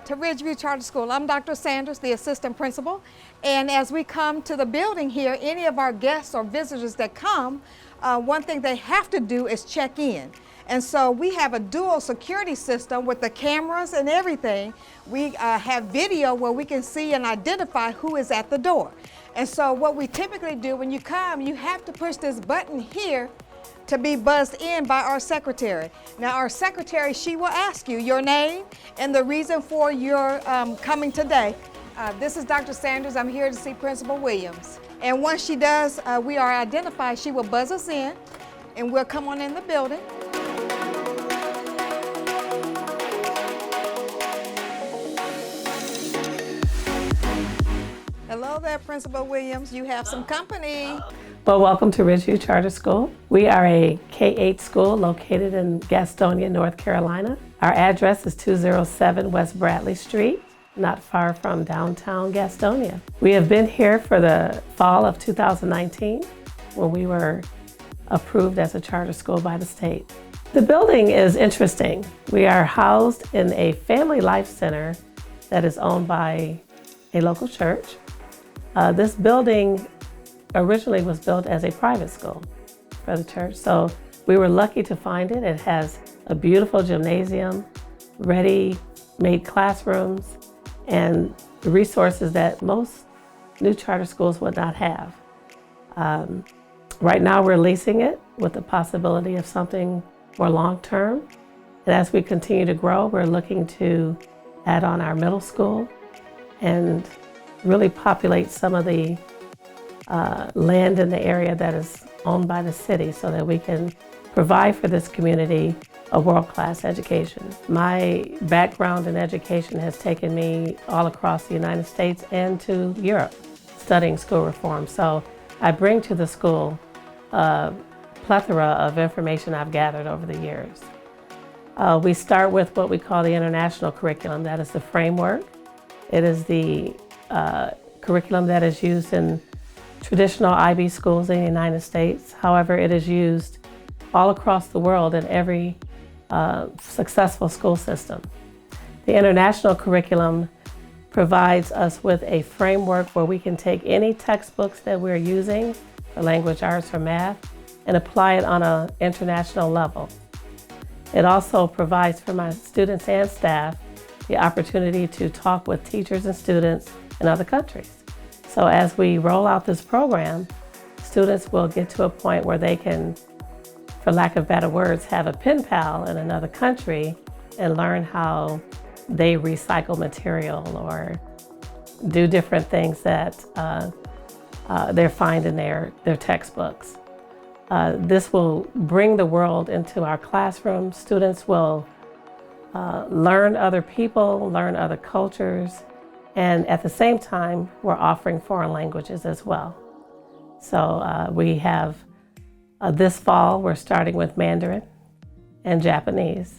to Ridgeview Charter School. I'm Dr. Sanders, the assistant principal. And as we come to the building here, any of our guests or visitors that come, one thing they have to do is check in. And so we have a dual security system with the cameras and everything. We have video where we can see and identify who is at the door. And so what we typically do when you come, you have to push this button here to be buzzed in by our secretary. Now our secretary, she will ask you your name and the reason for your coming today. This is Dr. Sanders. I'm here to see Principal Williams. And once she does, we are identified, she will buzz us in and we'll come on in the building. Hello there, Principal Williams. You have some company. Well, welcome to Ridgeview Charter School. We are a K-8 school located in Gastonia, North Carolina. Our address is 207 West Bradley Street, not far from downtown Gastonia. We have been here for the fall of 2019 when we were approved as a charter school by the state. The building is interesting. We are housed in a family life center that is owned by a local church. This building originally was built as a private school for the church, so we were lucky to find it. It has a beautiful gymnasium, ready-made classrooms, and the resources that most new charter schools would not have. Right now we're leasing it with the possibility of something more long-term. And as we continue to grow, we're looking to add on our middle school and really populate some of the land in the area that is owned by the city so that we can provide for this community a world-class education. My background in education has taken me all across the United States and to Europe studying school reform. So I bring to the school a plethora of information I've gathered over the years. We start with what we call the international curriculum. That is the framework. It is the curriculum that is used in traditional IB schools in the United States. However, it is used all across the world in every successful school system. The international curriculum provides us with a framework where we can take any textbooks that we're using for language arts or math and apply it on an international level. It also provides for my students and staff the opportunity to talk with teachers and students in other countries. So as we roll out this program, students will get to a point where they can, for lack of better words, have a pen pal in another country and learn how they recycle material or do different things that they find in their textbooks. This will bring the world into our classroom. Students will learn other people, learn other cultures, and at the same time, we're offering foreign languages as well. So we have, this fall, we're starting with Mandarin and Japanese.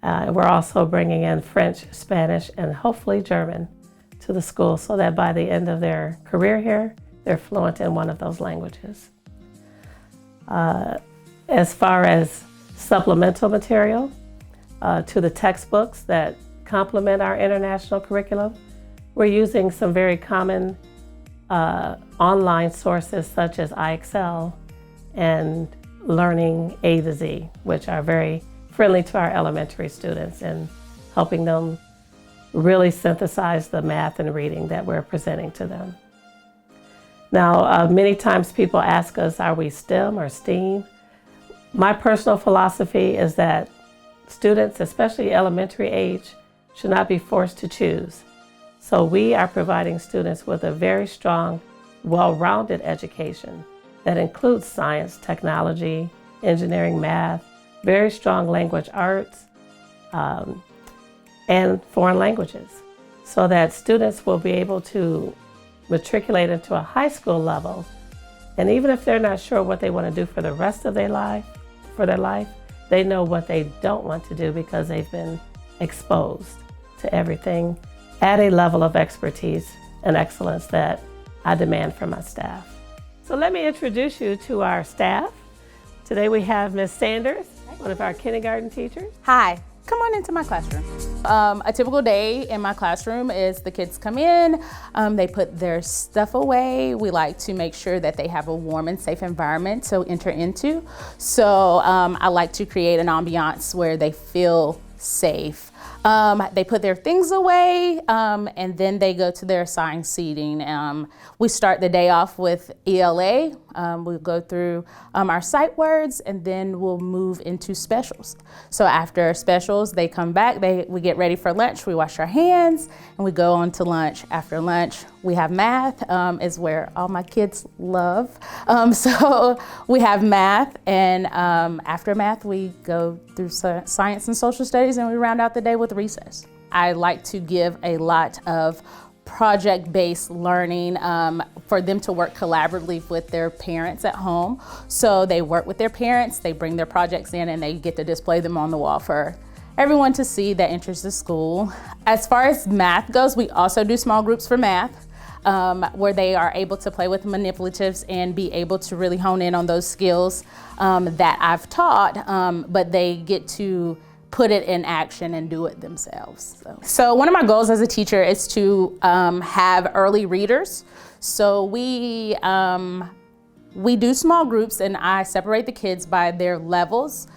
We're also bringing in French, Spanish, and hopefully German to the school so that by the end of their career here, they're fluent in one of those languages. As far as supplemental material to the textbooks that complement our international curriculum, we're using some very common online sources such as IXL and Learning A to Z, which are very friendly to our elementary students and helping them really synthesize the math and reading that we're presenting to them. Now, many times people ask us, are we STEM or STEAM? My personal philosophy is that students, especially elementary age, should not be forced to choose. So we are providing students with a very strong, well-rounded education that includes science, technology, engineering, math, very strong language arts, and foreign languages, so that students will be able to matriculate into a high school level. And even if they're not sure what they want to do for the rest of their life, they know what they don't want to do because they've been exposed to everything at a level of expertise and excellence that I demand from my staff. So let me introduce you to our staff. Today we have Ms. Sanders, one of our kindergarten teachers. Hi, Come on into my classroom. A typical day in my classroom is the kids come in, they put their stuff away. We like to make sure that they have a warm and safe environment to enter into. So I like to create an ambiance where they feel safe. They put their things away and then they go to their assigned seating. We start the day off with ELA. We'll go through our sight words and then we'll move into specials. So after specials, they come back, we get ready for lunch, we wash our hands and we go on to lunch. After lunch, we have math, is where all my kids love. So we have math and after math, we go through science and social studies and we round out the day with recess. I like to give a lot of project-based learning for them to work collaboratively with their parents at home. So they work with their parents, they bring their projects in and they get to display them on the wall for everyone to see that enters the school. As far as math goes, we also do small groups for math. Where they are able to play with manipulatives and be able to really hone in on those skills that I've taught, but they get to put it in action and do it themselves. So one of my goals as a teacher is to have early readers. So we do small groups and I separate the kids by their levels.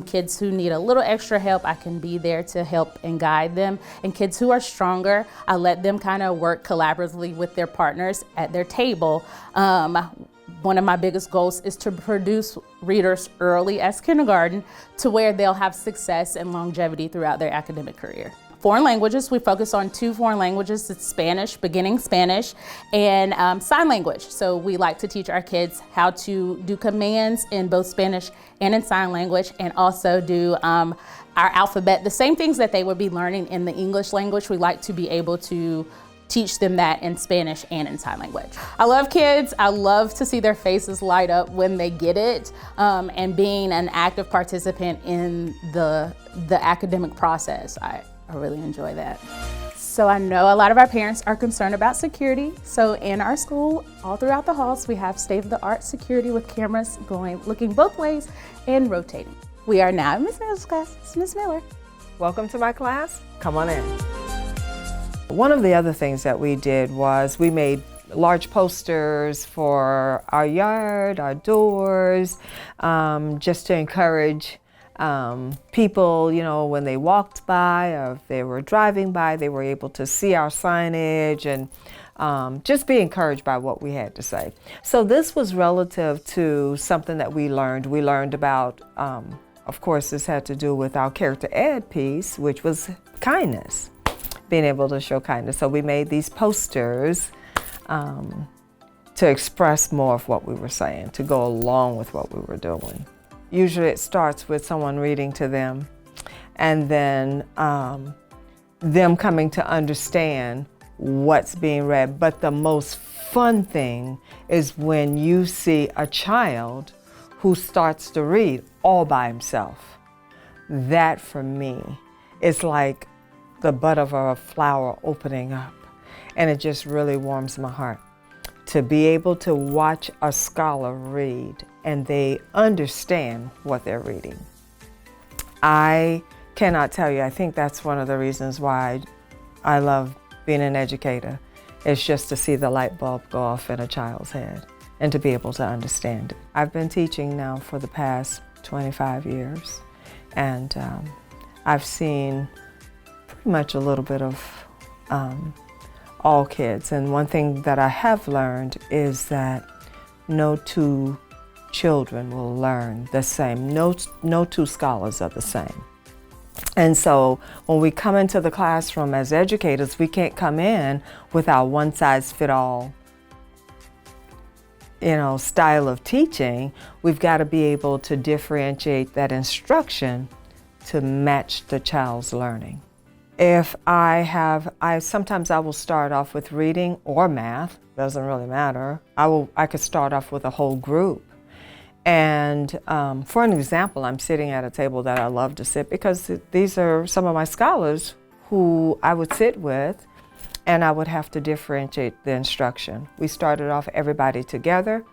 Kids who need a little extra help, I can be there to help and guide them. And kids who are stronger, I let them kind of work collaboratively with their partners at their table. One of my biggest goals is to produce readers early as kindergarten to where they'll have success and longevity throughout their academic career. Foreign languages, we focus on 2 foreign languages. It's Spanish, beginning Spanish, and sign language. So we like to teach our kids how to do commands in both Spanish and in sign language, and also do our alphabet. The same things that they would be learning in the English language, we like to be able to teach them that in Spanish and in sign language. I love kids. I love to see their faces light up when they get it, and being an active participant in the academic process. I really enjoy that. So I know a lot of our parents are concerned about security. So in our school, all throughout the halls, we have state-of-the-art security with cameras looking both ways and rotating. We are now in Ms. Miller's class. It's Ms. Miller. Welcome to my class. Come on in. One of the other things that we did was we made large posters for our yard, our doors, just to encourage people, you know, when they walked by or if they were driving by, they were able to see our signage and just be encouraged by what we had to say. So this was relative to something that we learned. We learned about, of course, this had to do with our character ed piece, which was kindness, being able to show kindness. So we made these posters to express more of what we were saying, to go along with what we were doing. Usually it starts with someone reading to them and then them coming to understand what's being read. But the most fun thing is when you see a child who starts to read all by himself. That for me is like the bud of a flower opening up, and it just really warms my heart to be able to watch a scholar read and they understand what they're reading. I cannot tell you, I think that's one of the reasons why I love being an educator. It's just to see the light bulb go off in a child's head and to be able to understand it. I've been teaching now for the past 25 years, and I've seen pretty much a little bit of all kids. And one thing that I have learned is that no 2 children will learn the same. No 2 scholars are the same. And so when we come into the classroom as educators, we can't come in with our one-size-fits-all, you know, style of teaching. We've got to be able to differentiate that instruction to match the child's learning. If sometimes I will start off with reading or math, doesn't really matter. I could start off with a whole group. And for an example, I'm sitting at a table that I love to sit because these are some of my scholars who I would sit with, and I would have to differentiate the instruction. We started off everybody together,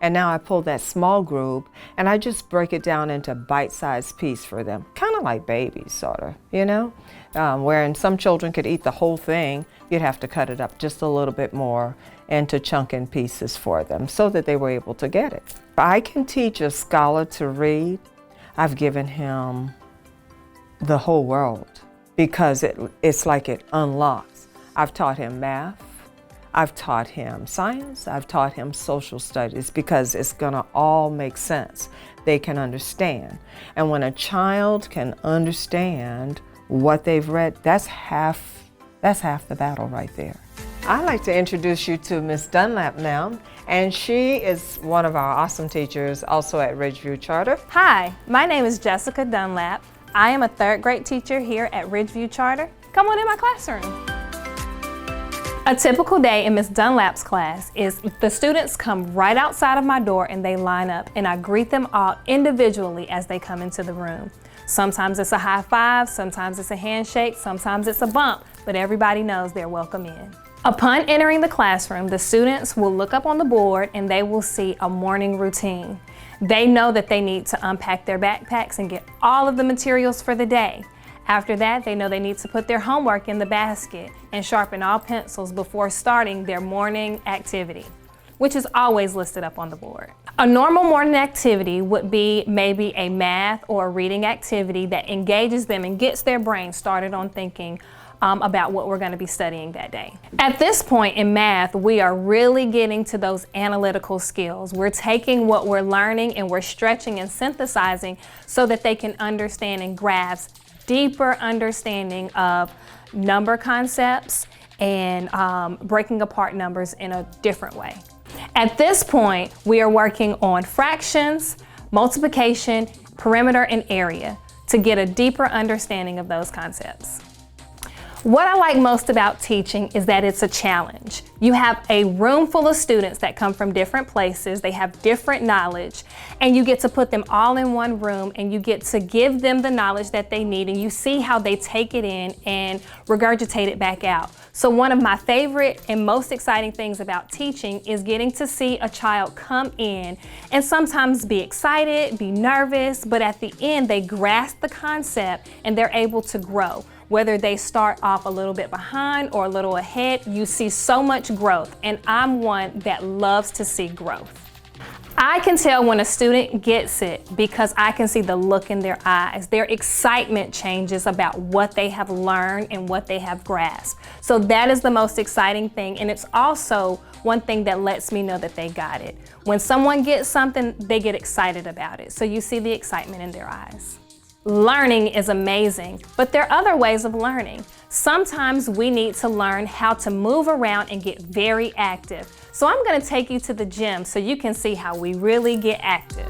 And now I pull that small group and I just break it down into bite-sized pieces for them, kind of like babies, sort of, you know? Wherein some children could eat the whole thing, you'd have to cut it up just a little bit more into chunking pieces for them so that they were able to get it. If I can teach a scholar to read, I've given him the whole world, because it's like it unlocks. I've taught him math, I've taught him science, I've taught him social studies, because it's gonna all make sense. They can understand. And when a child can understand what they've read, that's half the battle right there. I'd like to introduce you to Miss Dunlap now, and she is one of our awesome teachers also at Ridgeview Charter. Hi, my name is Jessica Dunlap. I am a third grade teacher here at Ridgeview Charter. Come on in my classroom. A typical day in Miss Dunlap's class is the students come right outside of my door and they line up, and I greet them all individually as they come into the room. Sometimes it's a high five, sometimes it's a handshake, sometimes it's a bump, but everybody knows they're welcome in. Upon entering the classroom, the students will look up on the board and they will see a morning routine. They know that they need to unpack their backpacks and get all of the materials for the day. After that, they know they need to put their homework in the basket and sharpen all pencils before starting their morning activity, which is always listed up on the board. A normal morning activity would be maybe a math or a reading activity that engages them and gets their brain started on thinking about what we're going to be studying that day. At this point in math, we are really getting to those analytical skills. We're taking what we're learning and we're stretching and synthesizing so that they can understand and grasp deeper understanding of number concepts and breaking apart numbers in a different way. At this point, we are working on fractions, multiplication, perimeter, and area to get a deeper understanding of those concepts. What I like most about teaching is that it's a challenge. You have a room full of students that come from different places, they have different knowledge, and you get to put them all in one room and you get to give them the knowledge that they need, and you see how they take it in and regurgitate it back out. So one of my favorite and most exciting things about teaching is getting to see a child come in and sometimes be excited, be nervous, but at the end they grasp the concept and they're able to grow. Whether they start off a little bit behind or a little ahead, you see so much growth, and I'm one that loves to see growth. I can tell when a student gets it because I can see the look in their eyes. Their excitement changes about what they have learned and what they have grasped. So that is the most exciting thing, and it's also one thing that lets me know that they got it. When someone gets something, they get excited about it. So you see the excitement in their eyes. Learning is amazing, but there are other ways of learning. Sometimes we need to learn how to move around and get very active. So I'm going to take you to the gym so you can see how we really get active.